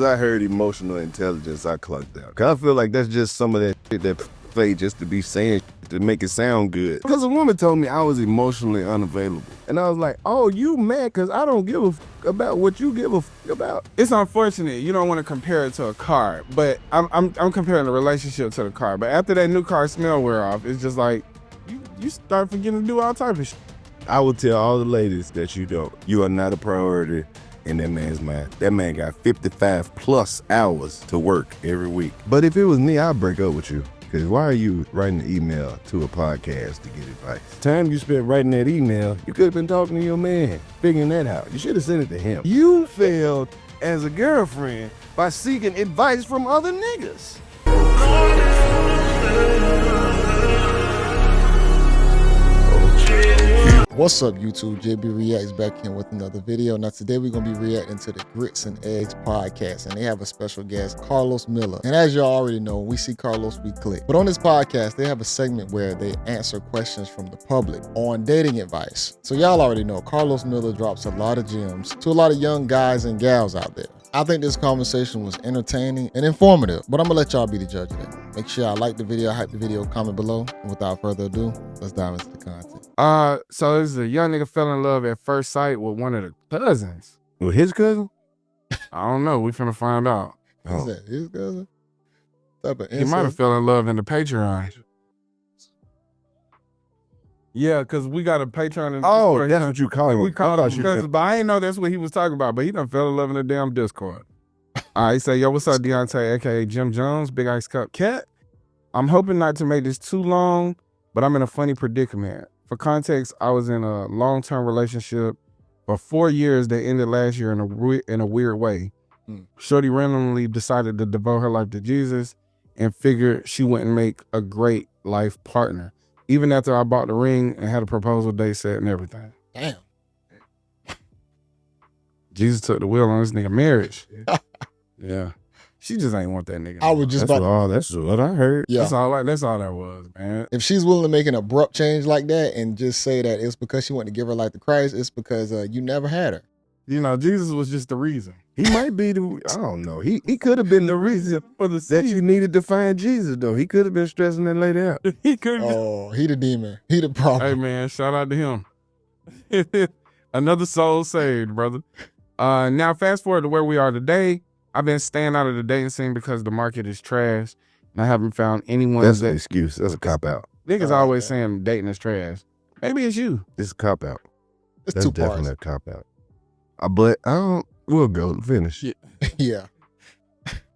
I heard emotional intelligence, I clucked out. Cause I feel like that's just some of that shit that play just to be saying to make it sound good. Because a woman told me I was emotionally unavailable. And I was like, oh, you mad because I don't give a fuck about what you give a fuck about. It's unfortunate. You don't want to compare it to a car, but I'm comparing the relationship to the car. But after that new car smell wear off, it's just like, you start forgetting to do all type of shit. I will tell all the ladies that you are not a priority in that man's mind. That man got 55 plus hours to work every week. But if it was me, I'd break up with you. Because why are you writing an email to a podcast to get advice? Time you spent writing that email, you could have been talking to your man, figuring that out. You should have sent it to him. You failed as a girlfriend by seeking advice from other niggas. What's up, YouTube? JayBReacts back here with another video. Now today we're gonna be reacting to the Grits and Eggs podcast, and they have a special guest, Karlous Miller. And as y'all already know, when we see Karlous, we click. But on this podcast, they have a segment where they answer questions from the public on dating advice. So y'all already know Karlous Miller drops a lot of gems to a lot of young guys and gals out there. I think this conversation was entertaining and informative, but I'm gonna let y'all be the judge of that. Make sure y'all like the video, hype the video, comment below. And without further ado, let's dive into the content. So this is a young nigga fell in love at first sight with one of the cousins. With his cousin? I don't know. We finna find out. Is that his cousin? Type of He might have fell in love in the Patreon. Yeah, because we got a Patreon. Oh, that's what you call him. We called him cousins, but I ain't know that's what he was talking about. But he done fell in love in the damn Discord. All right, say, yo, what's up, Deontay, aka Jim Jones, Big Ice Cup Cat? I'm hoping not to make this too long, but I'm in a funny predicament. For context, I was in a long-term relationship for 4 years that ended last year in a weird way. Shorty randomly decided to devote her life to Jesus and figured she wouldn't make a great life partner, even after I bought the ring and had a proposal date set and everything. Damn. Jesus took the wheel on this nigga marriage. Yeah. She just ain't want that nigga. I was just that's what I heard. Yeah. That's all that was, man. If she's willing to make an abrupt change like that and just say that it's because she wanted to give her life to Christ, it's because you never had her. You know, Jesus was just the reason. He might be the, I don't know. He could have been the reason for that you needed to find Jesus, though. He could have been stressing that lady out. He could. Oh, he the demon. He the problem. Hey, man, shout out to him. Another soul saved, brother. Now, fast forward to where we are today. I've been staying out of the dating scene because the market is trash, and I haven't found anyone. That's an excuse. That's a cop-out. Niggas always saying dating is trash. Maybe it's you. It's a cop-out. It's That's two definitely parts. a cop-out. But I don't, we'll go finish. Yeah. Yeah.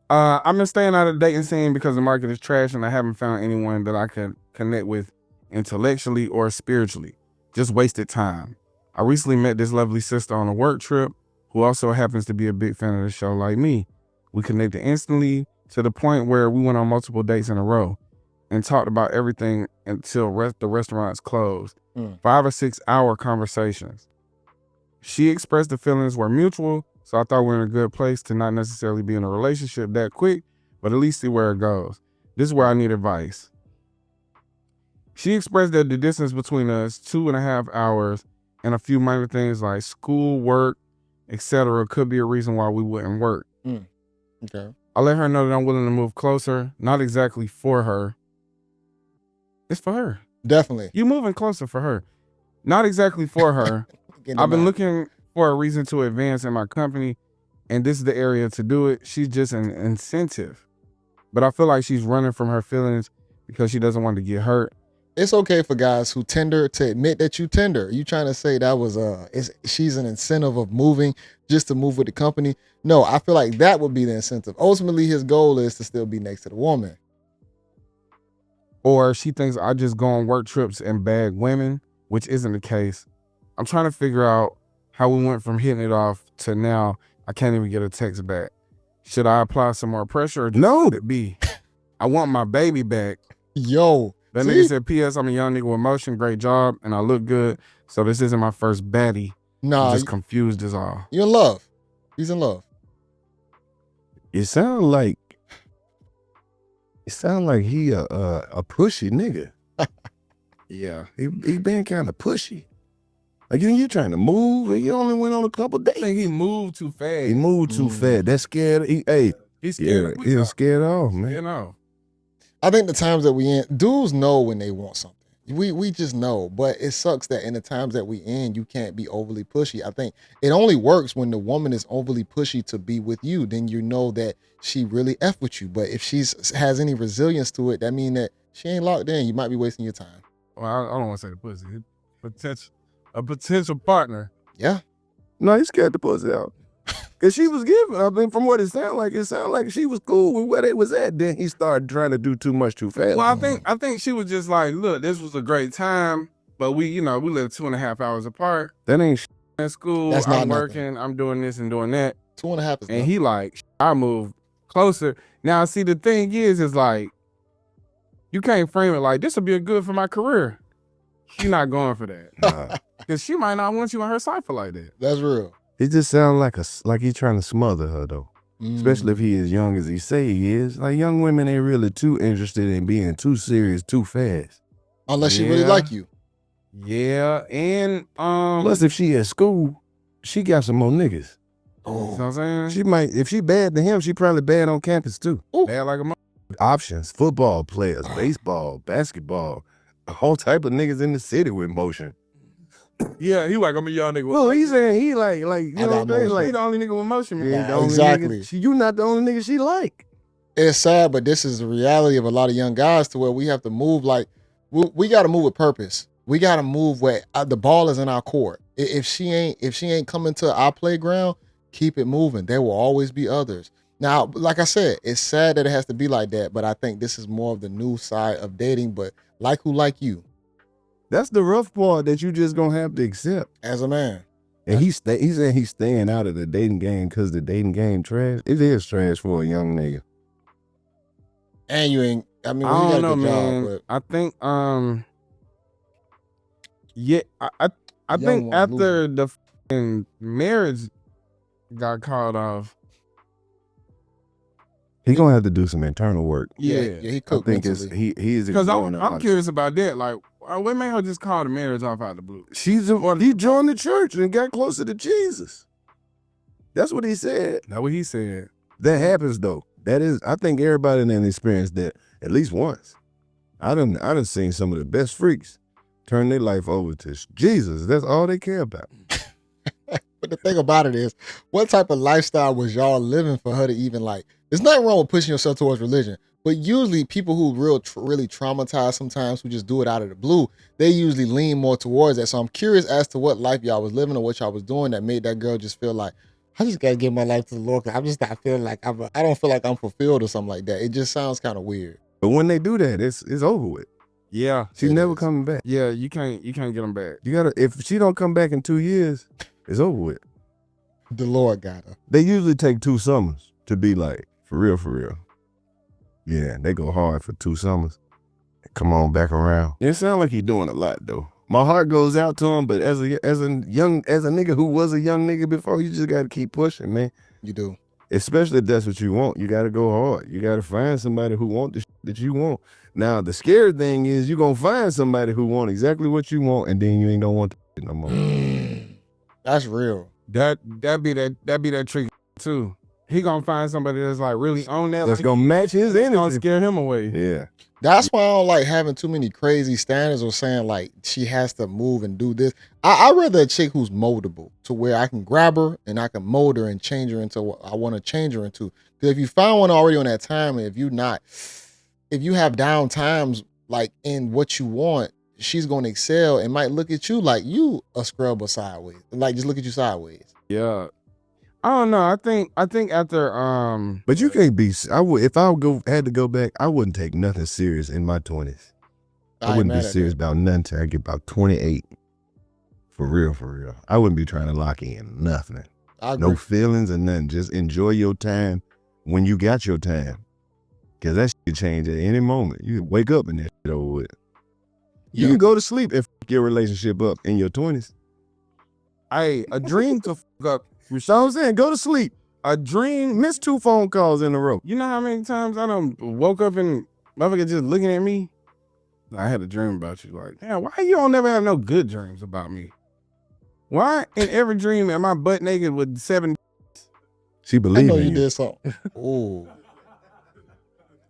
I've been staying out of the dating scene because the market is trash, and I haven't found anyone that I can connect with intellectually or spiritually. Just wasted time. I recently met this lovely sister on a work trip who also happens to be a big fan of the show like me. We connected instantly to the point where we went on multiple dates in a row and talked about everything until the restaurants closed. 5 or 6 hour conversations. She expressed the feelings were mutual, so I thought we were in a good place to not necessarily be in a relationship that quick, but at least see where it goes. This is where I need advice. She expressed that the distance between us, 2.5 hours, and a few minor things like school, work, etc. could be a reason why we wouldn't work. Okay. I let her know that I'm willing to move closer, not exactly for her. It's for her. Definitely. You moving closer for her. Not exactly for her. I've been looking for a reason to advance in my company, and this is the area to do it. She's just an incentive. But I feel like she's running from her feelings because she doesn't want to get hurt. It's okay for guys who tender to admit that you tender. You trying to say that was she's an incentive of moving just to move with the company? No, I feel like that would be the incentive. Ultimately, his goal is to still be next to the woman. Or she thinks I just go on work trips and bag women, which isn't the case. I'm trying to figure out how we went from hitting it off to now I can't even get a text back. Should I apply some more pressure or no? It be? I want my baby back. Yo. That nigga said, P.S. I'm a young nigga with motion, great job, and I look good. So this isn't my first baddie. Nah. I'm just confused is all. You're in love. He's in love. It sounds like he a pushy nigga. Yeah. He been kind of pushy. Like you trying to move, and you only went on a couple I days. think he moved too fast. He moved too fast. That scared. He's scared. He was scared off, man. You know. I think the times that we in, dudes know when they want something. We just know, but it sucks that in the times that we in, you can't be overly pushy. I think it only works when the woman is overly pushy to be with you. Then you know that she really F with you. But if she's has any resilience to it, that mean that she ain't locked in. You might be wasting your time. Well, I don't want to say the pussy. A potential partner. Yeah. No, he scared the pussy out. Cause she was giving. I mean, from what it sounded like she was cool with where they was at. Then he started trying to do too much too fast. Well, I think she was just like, look, this was a great time, but we live 2.5 hours apart. That ain't At school, That's not I'm nothing. working, I'm doing this and doing that. 2.5 is And nothing. he like, I move closer. Now, see, the thing is like, you can't frame it like, this will be good for my career. She's not going for that. Nah. Because she might not want you in her cipher like that. That's real. It just sounds like he's trying to smother her though. Especially if he is young as he say he is. Like young women ain't really too interested in being too serious too fast. Unless she really Yeah. like you. Yeah, and Plus, if she at school, she got some more niggas. you know what I'm saying? She might, if she bad to him, she probably bad on campus too. Bad like a mother. Options: football players, baseball, basketball, a whole type of niggas in the city with motion. Yeah, he like, I'm a young nigga. Well, he's saying he like you know got what I'm saying? motion. He Like the only nigga with motion, man. he ain't the only Exactly. nigga. You not the only nigga she like. It's sad, but this is the reality of a lot of young guys to where we have to move like we got to move with purpose. We got to move where the ball is in our court. If she ain't coming to our playground, keep it moving. There will always be others. Now, like I said, it's sad that it has to be like that, but I think this is more of the new side of dating. But like who like you That's the rough part that you just gonna have to accept. as a man. And he said he's staying out of the dating game because the dating game trash. It is trash for a young nigga. And you ain't. I mean, I well, you don't got know, a good man. job, I think, yeah, I Young think ones after the fucking marriage got called off, He gonna have to do some internal work. but yeah. he I cooked think it's mentally. he is Because ignoring I'm her. curious about that. Like, what made her just call the marriage off out the blue? He joined the church and got closer to Jesus. That's what he said. That's what he said. That happens though. That is, I think everybody done experienced that at least once. I done seen some of the best freaks turn their life over to Jesus. That's all they care about. But the thing about it is, what type of lifestyle was y'all living for her to even like? There's nothing wrong with pushing yourself towards religion, but usually people who really traumatized sometimes, who just do it out of the blue, they usually lean more towards that. So I'm curious as to what life y'all was living or what y'all was doing that made that girl just feel like, I just gotta give my life to the Lord. 'Cause I'm just not feeling like I don't feel like I'm fulfilled or something like that. It just sounds kind of weird. But when they do that, it's over with. Yeah. She's It never is. coming back. Yeah, you can't get them back. You gotta, if she don't come back in 2 years, it's over with. The Lord got her. They usually take 2 summers to be like, for real, for real. Yeah, they go hard for 2 summers. Come on back around. It sounds like he's doing a lot though. My heart goes out to him, but as a nigga who was a young nigga before, you just gotta keep pushing, man. You do. Especially if that's what you want. You gotta go hard. You gotta find somebody who want the shit that you want. Now the scary thing is you gonna find somebody who want exactly what you want, and then you ain't gonna want the shit no more. That's real. That be that trick too. He gonna find somebody that's like really on that. That's like, gonna match his gonna energy. scare him away. Yeah. That's why I don't like having too many crazy standards or saying like she has to move and do this. I rather a chick who's moldable to where I can grab her and I can mold her and change her into what I want to change her into. Because if you find one already on that time, and if you have down times like in what you want, she's gonna excel and might look at you like you a scrub or sideways. Like just look at you sideways. Yeah. I don't know. I think after But you can't be. If I had to go back, I wouldn't take nothing serious in my 20s. I ain't wouldn't be mad at serious that. about nothing till I get about 28. For real, for real. I wouldn't be trying to lock in nothing. I agree. No feelings or nothing. Just enjoy your time when you got your time. Because that shit can change at any moment. You can wake up and that shit over with. You Yeah. can go to sleep and fuck your relationship up in your 20s. hey, a dream could fuck up. You know what I'm saying? Go to sleep. A dream. Miss 2 phone calls in a row. You know how many times I done woke up and motherfucker just looking at me? I had a dream about you. Like, damn, why you don't never have no good dreams about me? Why in every dream am I butt naked with 7? She I believed know in you you. did something. Ooh,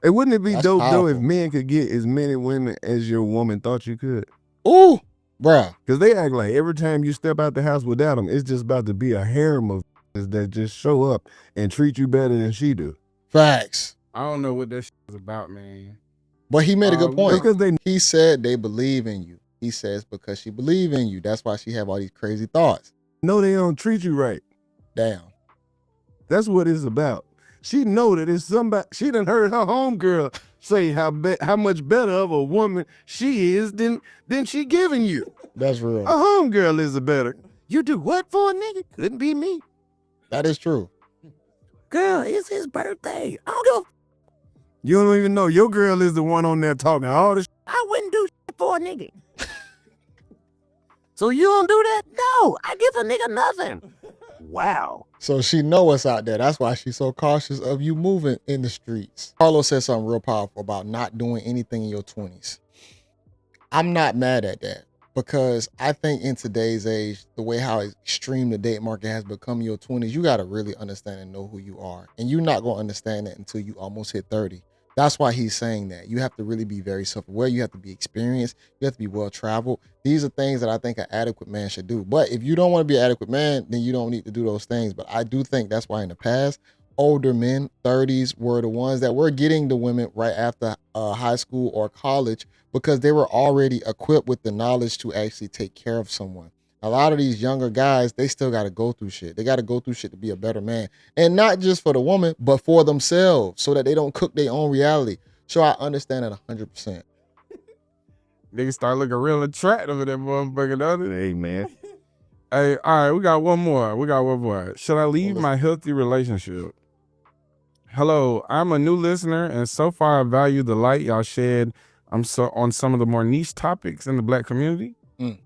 Hey, wouldn't it be That's dope though if powerful. men could get as many women as your woman thought you could? ooh, bruh. Because they act like every time you step out the house without them, it's just about to be a harem of that just show up and treat you better than she do. Facts. I don't know what that shit is about, man. But he made a good we point. Because they He said they believe in you. He says because she believe in you. That's why she have all these crazy thoughts. know they don't treat you right. Damn. That's what it's about. She know that it's somebody. She done heard her homegirl say how much better of a woman she is than she giving you. That's real. A homegirl is a better. You do what for a nigga? Couldn't be me. That is true. Girl, it's his birthday. I don't go. You don't even know your girl is the one on there talking all this. I wouldn't do shit for a nigga. So you don't do that? No, I give a nigga nothing. Wow. So she know what's out there. That's why she's so cautious of you moving in the streets. Karlous said something real powerful about not doing anything in your 20s. I'm not mad at that because I think in today's age, the way how extreme the date market has become in your 20s, you got to really understand and know who you are. And you're not going to understand that until you almost hit 30. That's why he's saying that. You have to really be very self-aware. You have to be experienced. You have to be well-traveled. These are things that I think an adequate man should do. But if you don't want to be an adequate man, then you don't need to do those things. But I do think that's why in the past, older men, 30s, were the ones that were getting the women right after high school or college because they were already equipped with the knowledge to actually take care of someone. A lot of these younger guys, they still got to go through shit. They got to go through shit to be a better man. And not just for the woman, but for themselves so that they don't cook their own reality. So I understand that 100%. Niggas start looking real attractive with that motherfucker, don't it? Hey, man. Hey, all right, we got one more. Should I leave my healthy relationship? Hello, I'm a new listener, and so far I value the light y'all shed on some of the more niche topics in the Black community.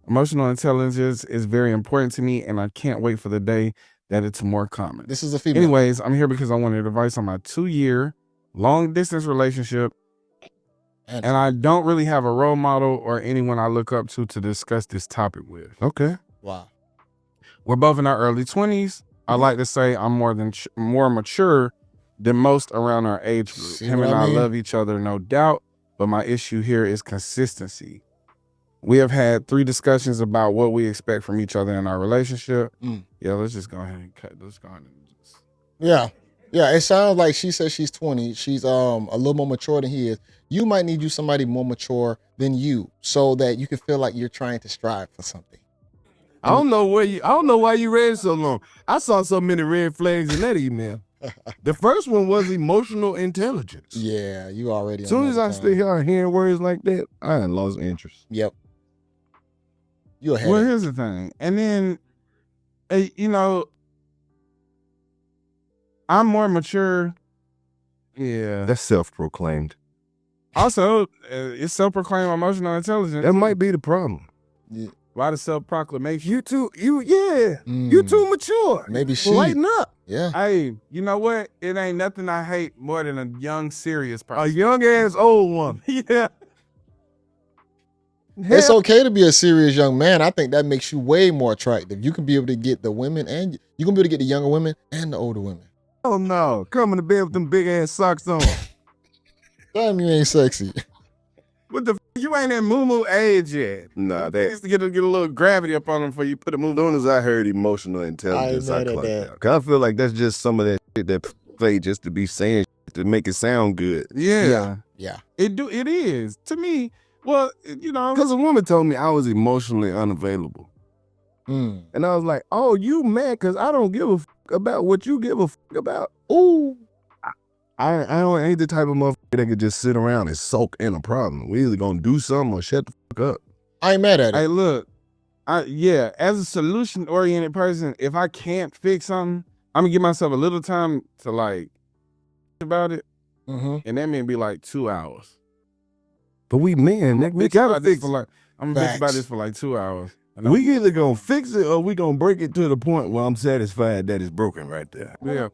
Emotional intelligence is very important to me, and I can't wait for the day that it's more common. This is a female. Anyways, I'm here because I wanted advice on my 2-year long-distance relationship, and I don't really have a role model or anyone I look up to discuss this topic with. Okay. Wow. We're both in our early 20s. I like to say I'm more mature than most around our age group. See Him what and I I mean? love each other, no doubt, but my issue here is consistency. We have had 3 discussions about what we expect from each other in our relationship. Yeah, let's just go ahead and cut. Let's go ahead and just. Yeah. Yeah, it sounds like she says she's 20. She's a little more mature than he is. You might need somebody more mature than you so that you can feel like you're trying to strive for something. I don't know why you read so long. I saw so many red flags in that email. The first one was emotional intelligence. Yeah, you already. As soon as I start hearing words like that, I done lost interest. Yep. You ahead. Well, here's the thing. And then, you know, I'm more mature. Yeah. That's self-proclaimed. Also, it's self-proclaimed emotional intelligence. That might be the problem. Yeah. Why the self-proclamation? You too mature. Maybe she. Lighten up. Yeah. Hey, you know what? It ain't nothing I hate more than a young, serious person. A young ass old one. Yeah. It's okay to be a serious young man. I think that makes you way more attractive. You can be able to get the women and you can be able to get the younger women and the older women. Oh no, coming to bed with them big ass socks on. Damn, you ain't sexy. What the? You ain't in moo age yet. Nah, They that. used to get a little gravity up on them before you put a move As soon as I heard emotional intelligence, I mad at clocked that. out. 'Cause I feel like that's just some of that shit that play just to be saying shit to make it sound good. Yeah. Yeah. It is. To me, well, you know. Because a woman told me I was emotionally unavailable. And I was like, oh, you mad because I don't give a fuck about what you give a fuck about? Ooh. I ain't the type of motherfucker that could just sit around and sulk in a problem. We either gonna do something or shut the fuck up. I ain't mad at it. Hey, look, as a solution-oriented person, if I can't fix something, I'm gonna give myself a little time to like about it, and that may be like 2 hours. But we men, nigga, we gotta fix it. I'm gonna bitch about this for like 2 hours. We either gonna fix it or we gonna break it to the point where I'm satisfied that it's broken right there. Yeah.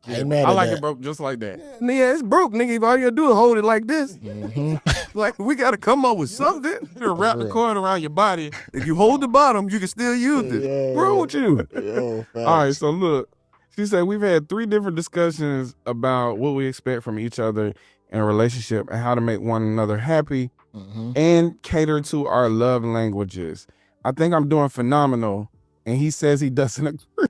I ain't mad I at like that. it broke just like that. Nigga, it's broke, nigga. If all you gotta do is hold it like this. Mhm. Like, we gotta come up with something. You wrap the real. cord around your body. If you hold the bottom, you can still use this. Yo. What's wrong with you? Yo, All right, facts. so look, she said we've had 3 different discussions about what we expect from each other in a relationship and how to make one another happy Mhm. and cater to our love languages. I think I'm doing phenomenal, and he says he doesn't agree.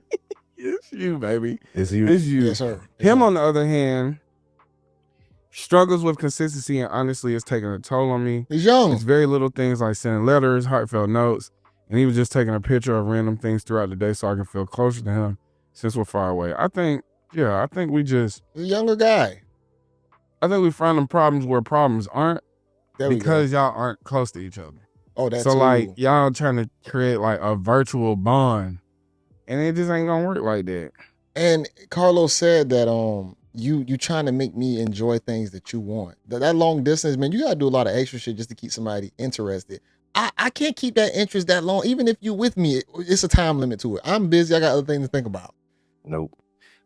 It's you, baby. It's you. It's you. Yes, sir. Him, on the other hand, struggles with consistency and honestly is taking a toll on me. He's young. It's very little things like sending letters, heartfelt notes, and even just taking a picture of random things throughout the day so I can feel closer to him since we're far away. I think we He's a younger guy. we find them problems where problems aren't There we go. because y'all aren't close to each other. Oh, that's So like y'all trying to create like a virtual bond, and it just ain't gonna work like that. And Karlous said that you trying to make me enjoy things that you want. That long distance, man, you gotta do a lot of extra shit just to keep somebody interested. I can't keep that interest that long. Even if you with me, it's a time limit to it. I'm busy. I got other things to think about. Nope.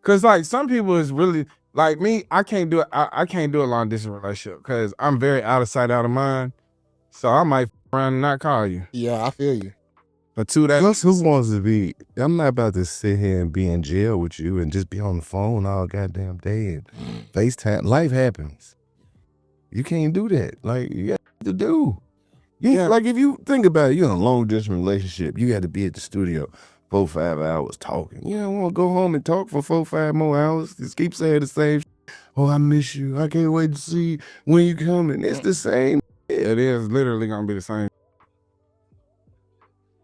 Cause like some people is really like me. I can't do it. I can't do a long distance relationship because I'm very out of sight, out of mind. So I might around and not call you. Yeah, I feel you. But 2 days. Plus, who wants to be? I'm not about to sit here and be in jail with you and just be on the phone all goddamn day and FaceTime. Life happens. You can't do that. Like, you got to do. Yeah. Like, if you think about it, you're in a long distance relationship. You got to be at the studio 4-5 hours talking. You don't want to go home and talk for 4-5 more hours. Just keep saying the same shit. Oh, I miss you. I can't wait to see when you coming. It's the same. It is literally gonna be the same.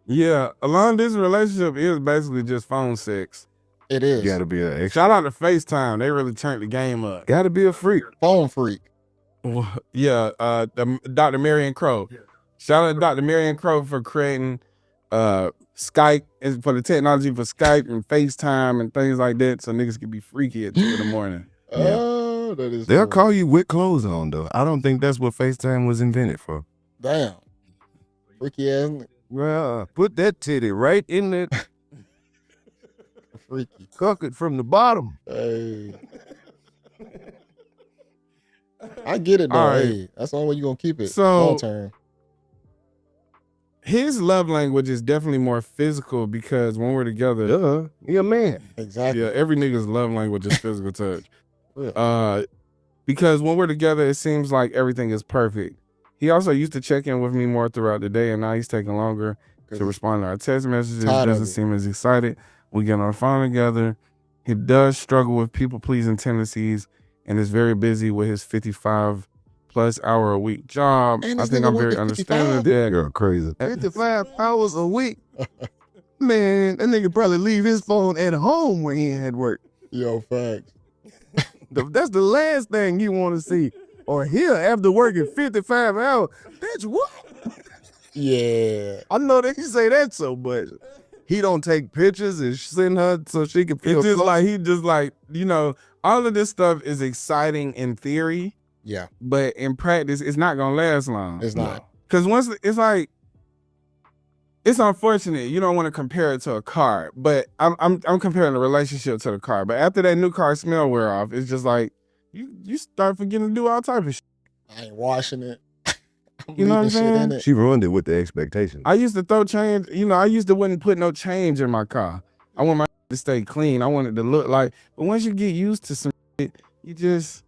Yeah, a long distance relationship is basically just phone sex. It is. You got to be an extra. Shout out to FaceTime. They really turned the game up. Got to be a freak. Phone freak. Yeah, Dr. Marion Crow. Shout out to Dr. Marion Crow for creating Skype, and for the technology for Skype and FaceTime and things like that, so niggas can be freaky at 2 in the morning. Oh, that is. They'll cool. call you with clothes on, though. I don't think that's what FaceTime was invented for. Damn. Freaky ass. Well, put that titty right in there. Freaky. Cook it from the bottom. Hey. I get it though. All right. Hey, that's the only way you're gonna keep it So- long term. His love language is definitely more physical because when we're together, Duh. You're a man. Exactly. yeah, every nigga's love language is physical touch. Yeah. Because when we're together, it seems like everything is perfect. He also used to check in with me more throughout the day, and now he's taking longer to respond to our text messages. Tired of Doesn't it. seem as excited. We get on the phone together. He does struggle with people-pleasing tendencies and is very busy with his 55-plus hour a week job. And I this think nigga I'm very working understanding of 55? that. Girl, crazy. 55 hours a week. Man, that nigga probably leave his phone at home when he ain't at work. Yo, facts. That's the last thing you want to see or hear after working 55 hours. Bitch, what? Yeah. I know they can say that so much. He don't take pictures and send her so she can feel It's just close. like, he just like, you know, all of this stuff is exciting in theory, Yeah. but in practice, it's not gonna last long. It's not. Because once it's like, it's unfortunate you don't want to compare it to a car, but I'm comparing the relationship to the car. But after that new car smell wear off, it's just like you start forgetting to do all type of shit. I ain't washing it. I'm You know what I'm leaving shit in saying? it. She ruined it with the expectations. I used to throw change. You know, I used to wouldn't put no change in my car. I want my to stay clean. I want it to look like. But once you get used to some shit, you just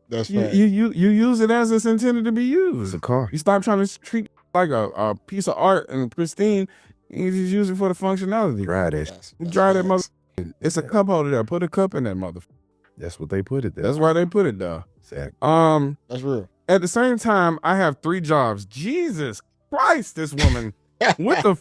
That's you fact. you use it as it's intended to be It's used. a car. You stop trying to treat it like a piece of art and pristine. And you just use it for the functionality. Dry that. That's- You that's dry that facts. mother. It's a cup holder there. Put a cup in that mother. That's what they put it there. That's why they put it there. Exactly. That's real. At the same time, I have 3 jobs. Jesus Christ, this woman. What the?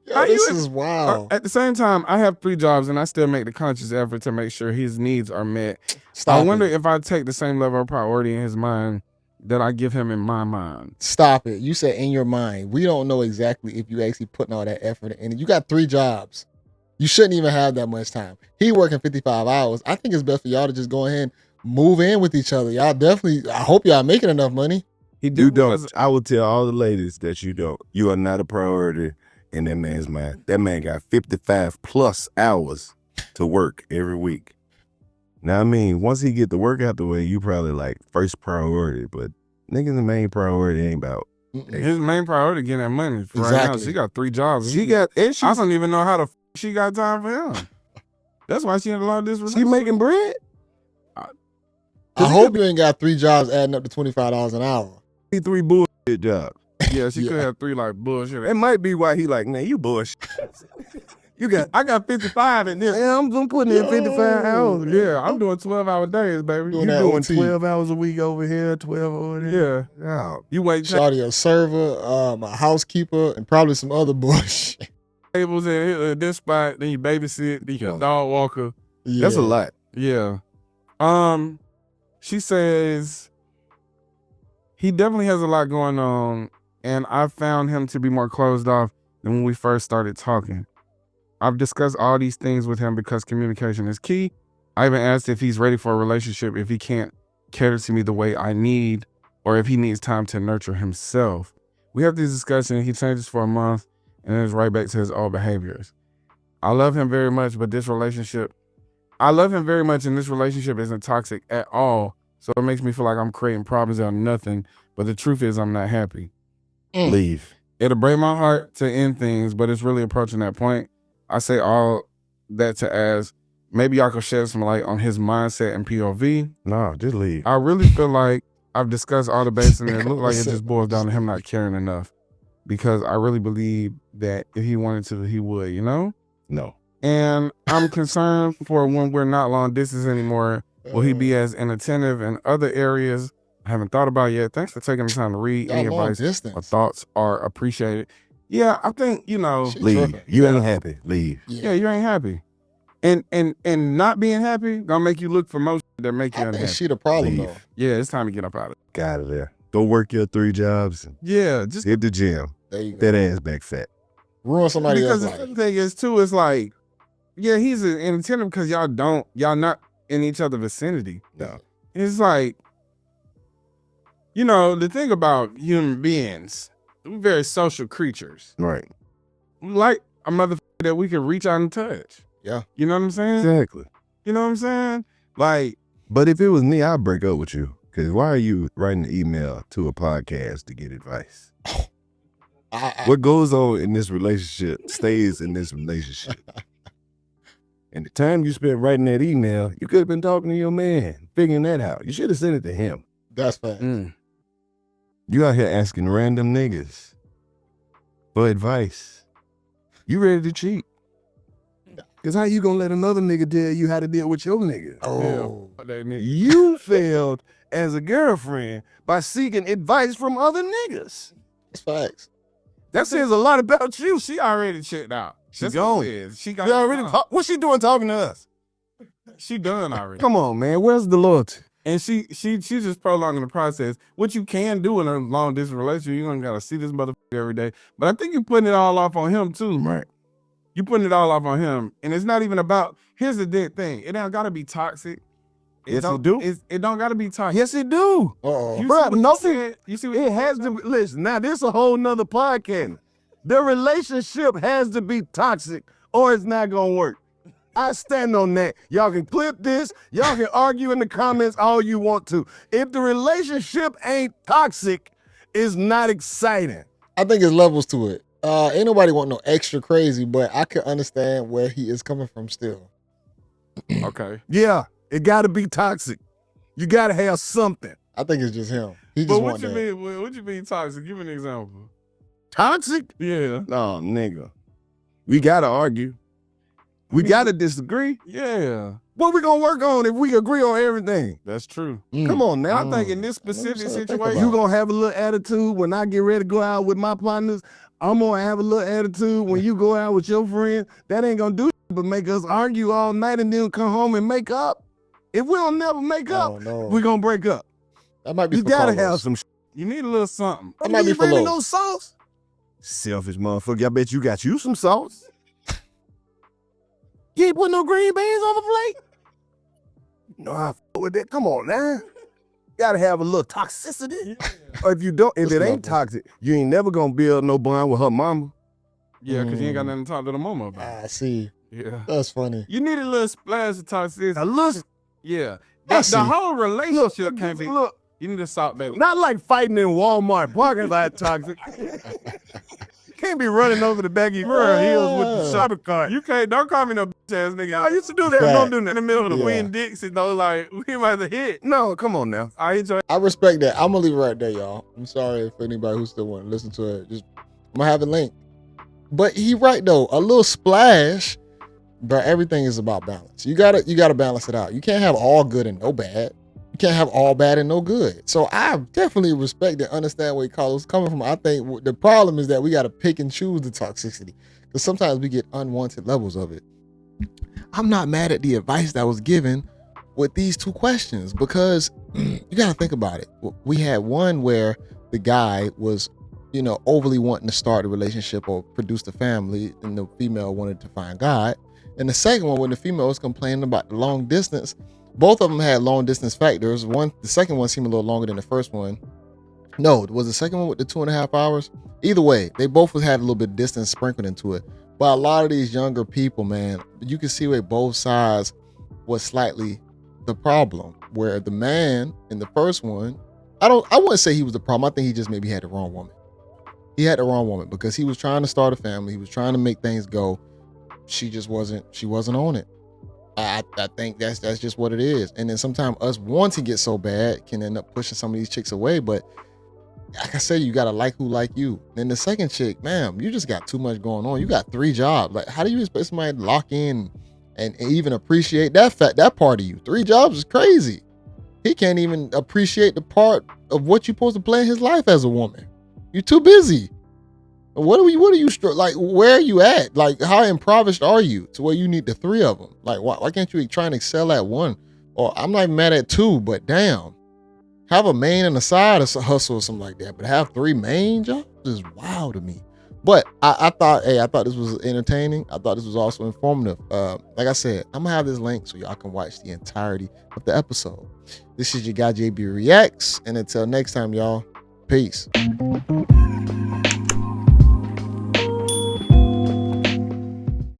Yo, How this you- is wild. At the same time, I have 3 jobs, and I still make the conscious effort to make sure his needs are met. Stop I wonder it. if I take the same level of priority in his mind that I give him in my mind. Stop it. You said in your mind. We don't know exactly if you actually putting all that effort in. You got 3 jobs. You shouldn't even have that much time. He working 55 hours. I think it's best for y'all to just go ahead and move in with each other. Y'all definitely, I hope y'all making enough money. He You definitely don't. doesn't- I will tell all the ladies that you don't. You are not a priority in that man's mind. That man got 55 plus hours to work every week. Now, I mean, once he get the work out the way, you probably like first priority, but niggas, the main priority ain't about. His main priority getting that money. For right now, Exactly. she got 3 jobs. She got, and I don't even know how the she got time for him. That's why she had a lot of this. she making bread. I hope you ain't got 3 jobs adding up to $25 an hour. 3 bullshit jobs. Yeah, she Yeah. could have 3 like bullshit. That might be why he like, man, you bullshit. I got 55 in this. Yeah, I'm putting in 55 hours. Yeah, I'm doing 12-hour days, baby. Doing You that doing OT. 12 hours a week over here, 12 over there. Yeah. Oh, You wait Shawty a server, a housekeeper, and probably some other bullshit. tables at this spot, then you babysit, then you dog walker. Yeah. that's a lot. Yeah. She says he definitely has a lot going on, and I found him to be more closed off than when we first started talking. I've discussed all these things with him because communication is key. I even asked if he's ready for a relationship, if he can't cater to me the way I need, or if he needs time to nurture himself. We have this discussion, he changes for a month, and then is right back to his old behaviors. I love him very much, but I love him very much, and this relationship isn't toxic at all. So it makes me feel like I'm creating problems out of nothing. But the truth is, I'm not happy. Leave. It'll break my heart to end things, but it's really approaching that point. I say all that to ask, maybe y'all could shed some light on his mindset and POV. No, just leave. I really feel like I've discussed all the bases, and it looks like it just boils down to him not caring enough. Because I really believe that if he wanted to, he would, you know? No. And I'm concerned for when we're not long distance anymore. Will he be as inattentive in other areas? I haven't thought about yet. Thanks for taking the time to read. Any long advice distance. or thoughts are appreciated. Yeah, I think, She Leave. tripping. You ain't happy. Leave. yeah, you ain't happy. And not being happy gonna make you look for most that make you I think unhappy. she the problem Leave. though. Yeah, it's time to get up out of it. Get out of there. Go work your 3 jobs and Yeah, just hit the gym. There you go. That ass back fat. Ruin somebody because else's the life. thing is too, it's like, yeah, he's inattentive because y'all not in each other's vicinity. No. It's like, you know, the thing about human beings, we're very social creatures. Right. We like a motherfucker that we can reach out and touch. Yeah. You know what I'm saying? Exactly. You know what I'm saying? Like, But if it was me, I'd break up with you. Because why are you writing an email to a podcast to get advice? What goes on in this relationship stays in this relationship. And the time you spent writing that email, you could have been talking to your man, figuring that out. You should have sent it to him. That's fact. You out here asking random niggas for advice. You ready to cheat. Because how you gonna let another nigga tell you how to deal with your nigga? Oh. You failed as a girlfriend by seeking advice from other niggas. That's facts. That says a lot about you. She already checked out. She That's gone. what it is. She got You already what's she doing talking to us? She done already. Come on, man. Where's the loyalty? And she's just prolonging the process. What you can do in a long distance relationship, you don't gotta see this motherfucker every day. But I think you're putting it all off on him too. Right. You putting it all off on him. And it's not even about, here's the dead thing. It don't gotta be toxic. Yes, it do. It don't gotta be toxic. Yes, it do. Uh-oh. You Bruh, see what no, you said? You see what It has to be, listen, now this a whole nother podcast. The relationship has to be toxic or it's not gonna work. I stand on that. Y'all can clip this. Y'all can argue in the comments all you want to. If the relationship ain't toxic, it's not exciting. I think there's levels to it. Ain't nobody want no extra crazy, but I can understand where he is coming from still. Okay. Yeah, it gotta be toxic. You gotta have something. I think it's just him. He just But want what you that. mean? What you mean toxic? Give me an example. Toxic? Yeah. No, nigga. We gotta argue. We gotta disagree. Yeah. What we gonna work on if we agree on everything? That's true. Come on now. I think in this specific something to think situation, You gonna have a little attitude when I get ready to go out with my partners. I'm gonna have a little attitude when you go out with your friends. That ain't gonna do shit but make us argue all night and then come home and make up. If we don't never make up, Oh, no. we gonna break up. That might be You for gotta Karlous. have some shit. you need a little something. That might be for really Lowe's. no sauce. Selfish motherfucker. I bet you got you some sauce. You ain't put no green beans on the plate. No, I fuck with that. Come on now. Gotta have a little toxicity. Or if you don't, if Just it ain't level. toxic, you ain't never gonna build no bond with her mama. Yeah, because you ain't got nothing to talk to the mama about. I see. Yeah. That's funny. You need a little splash of toxicity. A little, Yeah. I The see. whole relationship can't be. Look, You need to salt that. not like fighting in Walmart parking lot toxic. Can't be running over the back of your heels with the shopping cart. You can't. Don't call me no bitch ass nigga. I used to do that. Fact. Don't do that in the middle of the Yeah. Queen Dix. You know, like we might have hit. No, come on now. I enjoy. I respect that. I'm gonna leave it right there, y'all. I'm sorry if anybody who still want to listen to it. Just I'm gonna have a link. But he right though. A little splash, but everything is about balance. You gotta balance it out. You can't have all good and no bad. You can't have all bad and no good. So I definitely respect and understand where Karlous coming from. I think the problem is that we gotta pick and choose the toxicity because sometimes we get unwanted levels of it. I'm not mad at the advice that was given with these two questions because you got to think about it. We had one where the guy was, overly wanting to start a relationship or produce a family, and the female wanted to find God. And the second one, when the female was complaining about the long distance, both of them had long distance factors. The second one seemed a little longer than the first one. No, was the second one with the 2.5 hours? Either way, they both had a little bit of distance sprinkled into it. But a lot of these younger people, man, you can see where both sides was slightly the problem, where the man in the first one, I wouldn't say he was the problem. I think he just maybe had the wrong woman. He had the wrong woman because he was trying to start a family. He was trying to make things go. She wasn't on it. I think that's just what it is. And then sometimes us wanting to get so bad can end up pushing some of these chicks away. But like I said, you gotta like who like you. Then the second chick, ma'am, you just got too much going on. You got 3 jobs. Like, how do you expect somebody to lock in and even appreciate that part of you? 3 jobs is crazy. He can't even appreciate the part of what you're supposed to play in his life as a woman. You're too busy. What are you like? Where are you at? Like, how impoverished are you to where you need the 3 of them? Like, why can't you try and excel at 1? Or I'm not mad at 2, but damn, have a main and a side hustle or something like that. But have 3 main jobs is wild to me. But I thought this was entertaining. I thought this was also informative. Like I said, I'm gonna have this link so y'all can watch the entirety of the episode. This is your guy JayBReacts, and until next time, y'all, peace.